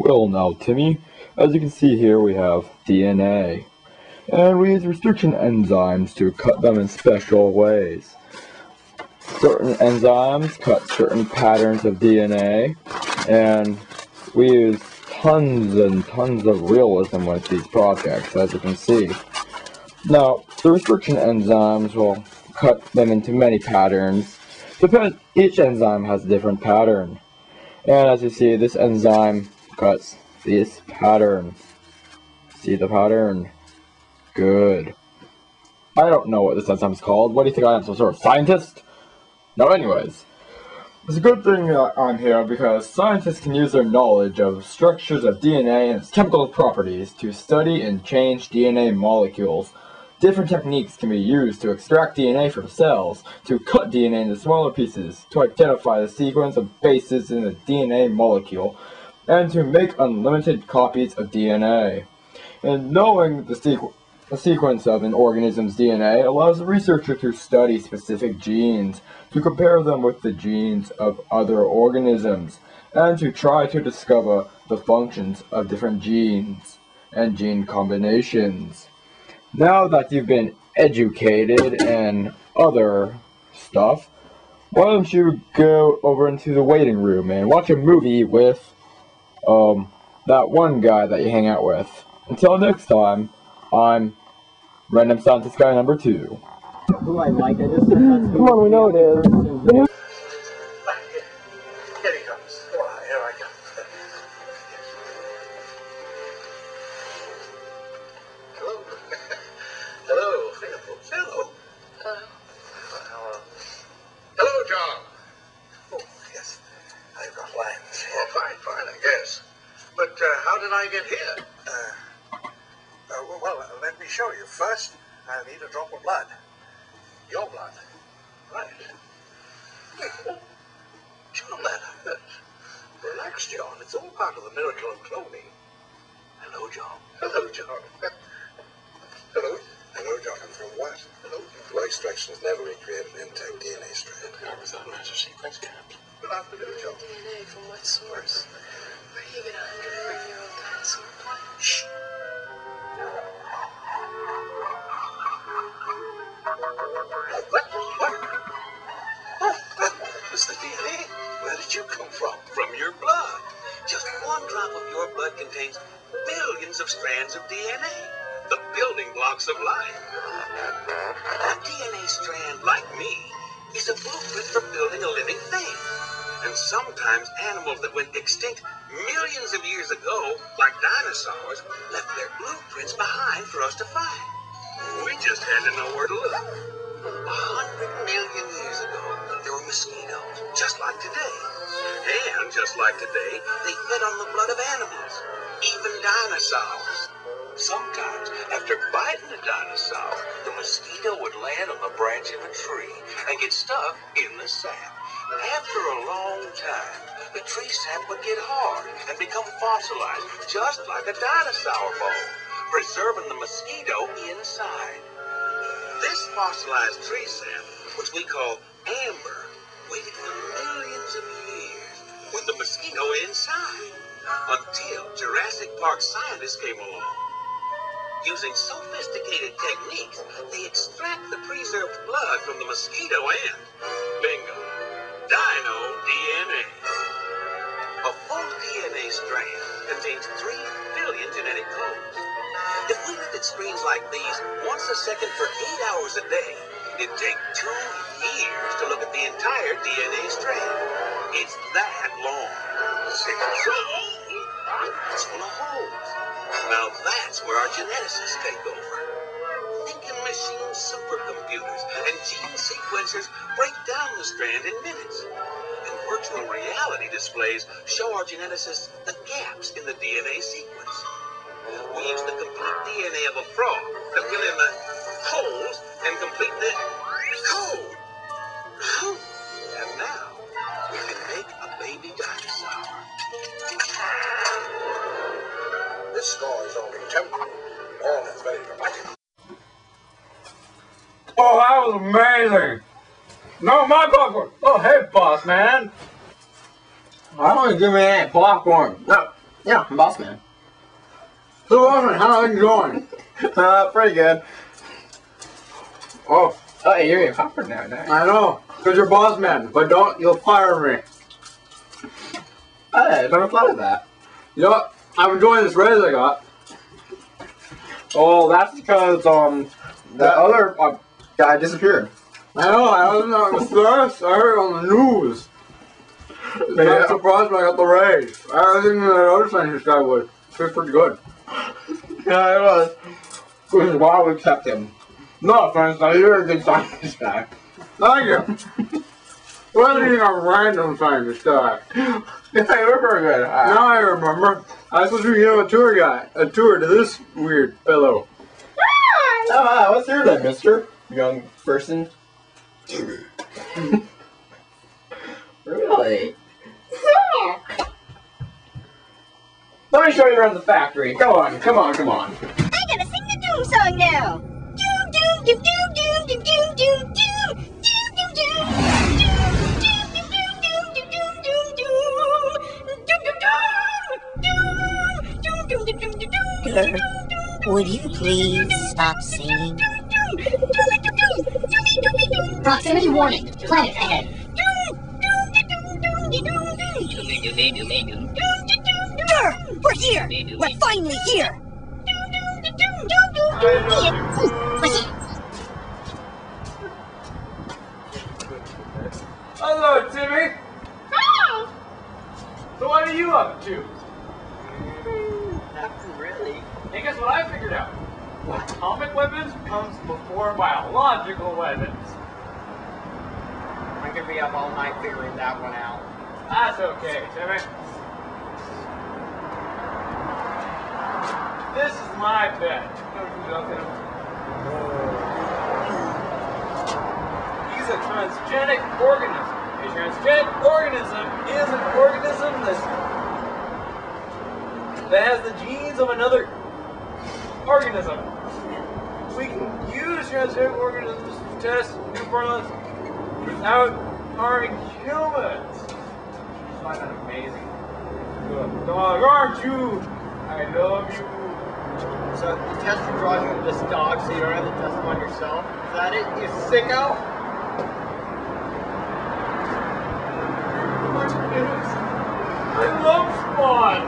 Well now, Timmy, as you can see here we have DNA, and we use restriction enzymes to cut them in special ways. Certain enzymes cut certain patterns of DNA, and we use tons and tons of realism with these projects, as you can see. Now, the restriction enzymes will cut them into many patterns, because each enzyme has a different pattern. And as you see, this enzyme cuts this pattern. See the pattern? Good. I don't know what this enzyme is called. What do you think I am, some sort of scientist? No, anyways. It's a good thing that I'm here because scientists can use their knowledge of structures of DNA and its chemical properties to study and change DNA molecules. Different techniques can be used to extract DNA from cells, to cut DNA into smaller pieces, to identify the sequence of bases in the DNA molecule, and to make unlimited copies of DNA. And knowing the sequence of an organism's DNA allows the researcher to study specific genes, to compare them with the genes of other organisms, and to try to discover the functions of different genes and gene combinations. Now that you've been educated and other stuff, why don't you go over into the waiting room and watch a movie with, that one guy that you hang out with. Until next time, I'm Random Scientist Guy number 2. Who I like, I just Come on, we know it is. Here he comes. Oh, here I come. Hello. Hello, Phil. Hello. Hello, John. Oh, yes. I've got lines. Oh, fine, I guess. But how did I get here? Well, let me show you. First, I'll need a drop of blood. Your blood. Right. John, relax, John. It's all part of the miracle of cloning. Hello, John. Hello, John. Hello. Hello, John. And from what? Hello. Blood extractions never recreated an intact DNA strand. Not without master sequence caps. Good afternoon, John. DNA from what source? Where do you get 100-year-old dinosaur blood? Shh. It's the DNA. Where did you come from? From your blood. Just one drop of your blood contains billions of strands of DNA, the building blocks of life. A DNA strand, like me, is a blueprint for building a living thing. And sometimes animals that went extinct millions of years ago, like dinosaurs, left their blueprints behind for us to find. We just had to know where to look. 100 million years ago, there were mosquitoes, just like today. And just like today, they fed on the blood of animals, even dinosaurs. Sometimes, after biting a dinosaur, the mosquito would land on the branch of a tree and get stuck in the sap. After a long time, the tree sap would get hard and become fossilized, just like a dinosaur bone, preserving the mosquito inside. This fossilized tree sap, which we call amber, waited for millions of years with the mosquito inside, until Jurassic Park scientists came along. Using sophisticated techniques, they extract the preserved blood from the mosquito and, bingo, dino DNA. A full DNA strand contains 3 billion genetic codes. If we looked at screens like these once a second for 8 hours a day, it'd take 2 years to look at the entire DNA strand. It's that long. It's full of holes. Now that's where our geneticists take over. Thinking machine supercomputers and gene sequencers break down the strand in minutes. And virtual reality displays show our geneticists the gaps in the DNA sequence. We use the complete DNA of a frog to fill in the holes and complete the code. And now we can make a baby dinosaur. This score is only temporary. All is very dramatic. Oh, that was amazing! No, my popcorn! Oh, hey, boss man! Why don't you give me any popcorn? No, Yeah, I'm boss man. So, Austin, how are you going? Pretty good. Oh, Oh, hey, you're getting pampered now, nice. I know, because you're boss man, but you'll fire me. I never thought of that. You know what? I'm enjoying this raise I got. Oh, that's because, the other guy disappeared. I know, I wasn't on the first. I heard it on the news. I'm Yeah. not surprised when I got the raise. I was thinking that other scientist guy would. It's pretty good. Yeah, it was. Which is why we kept him. No offense, now you're a good scientist guy. Thank you. Wasn't even a random scientist guy. Yeah, you're very good. Now I remember. I was supposed to give a tour to this weird fellow. What's your name, mister? Young person? Really? Let me show you around the factory. Come on, come on, come on. I gotta sing the doom song now. Doom doom doom doom doom doom doom doom doom doom doom. Would you please stop singing? Proximity warning. Planet ahead. We're here! We're finally here! Hello, Timmy. So what are you up to? Nothing really. Hey, guess what I figured out? Atomic weapons comes before biological weapons. I'm gonna be up all night figuring that one out. That's okay, Timmy. This is my bed. He's a transgenic organism. A transgenic organism is an organism that has the genes of another organism. We can use transgenic organisms to test new formulas without harming humans. I find that amazing. Dog, aren't you? I love you. So the test you're drawing with this dog so you don't have to test them on yourself? Is that it, you sicko? I love Spawn.